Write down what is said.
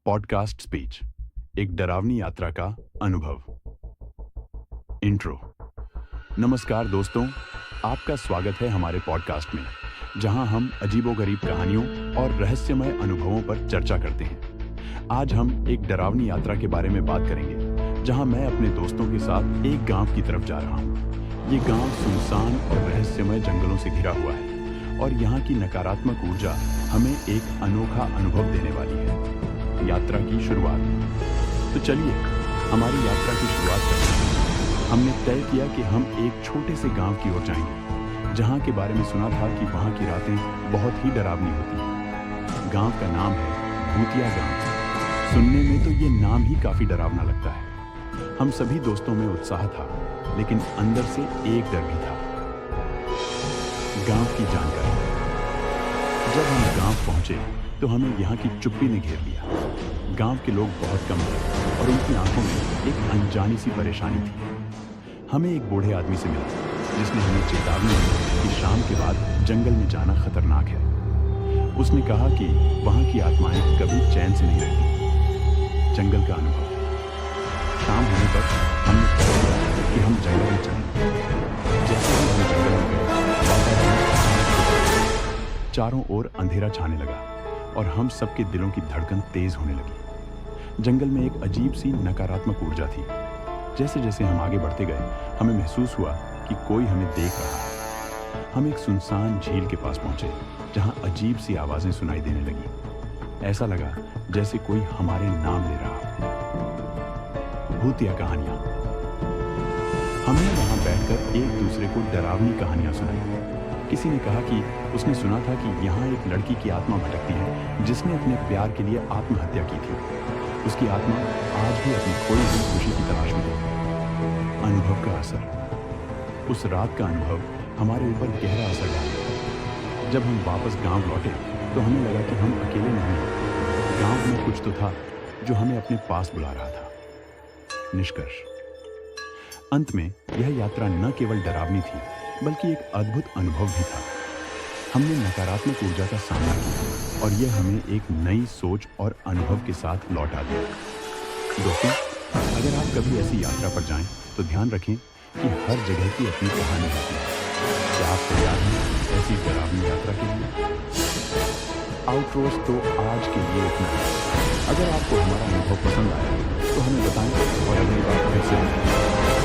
Podcast speech, एक डरावनी यात्रा का अनुभव। इंट्रो। नमस्कार दोस्तों, आपका स्वागत है हमारे पॉडकास्ट में, जहां हम अजीबोगरीब कहानियों और रहस्यमय अनुभवों पर चर्चा करते हैं। आज हम एक डरावनी यात्रा के बारे में बात करेंगे, जहां मैं अपने दोस्तों के साथ एक गांव की तरफ जा रहा हूं। ये गांव सुनसान और रहस्यमय जंगलों से घिरा हुआ है और यहाँ की नकारात्मक ऊर्जा हमें एक अनोखा अनुभव देने वाली है। यात्रा की शुरुआत। तो चलिए हमारी यात्रा की शुरुआत करते हैं। हमने तय किया कि हम एक छोटे से गांव की ओर जाएंगे, जहां के बारे में सुना था कि वहां की रातें बहुत ही डरावनी होती हैं। गांव का नाम है भूतिया गांव। सुनने में तो ये नाम ही काफी डरावना लगता है। हम सभी दोस्तों में उत्साह था, लेकिन अंदर से एक डर भी था। गांव की जानकारी। जब हम गांव पहुंचे तो हमें यहाँ की चुप्पी ने घेर लिया। गांव के लोग बहुत कम थे और उनकी आंखों में एक अनजानी सी परेशानी थी। हमें एक बूढ़े आदमी से मिला, जिसने हमें चेतावनी दी कि शाम के बाद जंगल में जाना खतरनाक है। उसने कहा कि वहां की आत्माएं कभी चैन से नहीं रहती। जंगल का अनुभव। शाम होने पर हमने तय किया कि हम जंगल में चलेंगे। जैसे ही हम जंगल में गए, चारों ओर अंधेरा छाने लगा और हम सबके दिलों की धड़कन तेज होने लगी। जंगल में एक अजीब सी नकारात्मक ऊर्जा थी। जैसे जैसे हम आगे बढ़ते गए, हमें महसूस हुआ कि कोई हमें देख रहा है। हम एक सुनसान झील के पास पहुंचे, जहां अजीब सी आवाजें सुनाई देने लगी। ऐसा लगा जैसे कोई हमारे नाम ले रहा हो। भूतिया कहानियां। हमने वहां बैठकर एक दूसरे को डरावनी कहानियां सुनाई। किसी ने कहा कि उसने सुना था कि यहाँ एक लड़की की आत्मा भटकती है, जिसने अपने प्यार के लिए आत्महत्या की थी। उसकी आत्मा आज भी अपनी खोई हुई खुशी की तलाश में है। अनुभव का असर। उस रात का अनुभव हमारे ऊपर गहरा असर डाल गया। जब हम वापस गांव लौटे तो हमें लगा कि हम अकेले नहीं हैं। गांव में कुछ तो था जो हमें अपने पास बुला रहा था। निष्कर्ष। अंत में यह यात्रा न केवल डरावनी थी, बल्कि एक अद्भुत अनुभव भी था। हमने नकारात्मक ऊर्जा का सामना किया और यह हमें एक नई सोच और अनुभव के साथ लौटा दिया। दोस्तों, अगर आप कभी ऐसी यात्रा पर जाएं, तो ध्यान रखें कि हर जगह की अपनी कहानी होती है। क्या आप तैयार हैं ऐसी डरावनी यात्रा के लिए? आउटरोज तो आज के लिए इतना ही। अगर आपको हमारा अनुभव पसंद आया तो हमें बताएं और अगली बार फिर से मिलेंगे।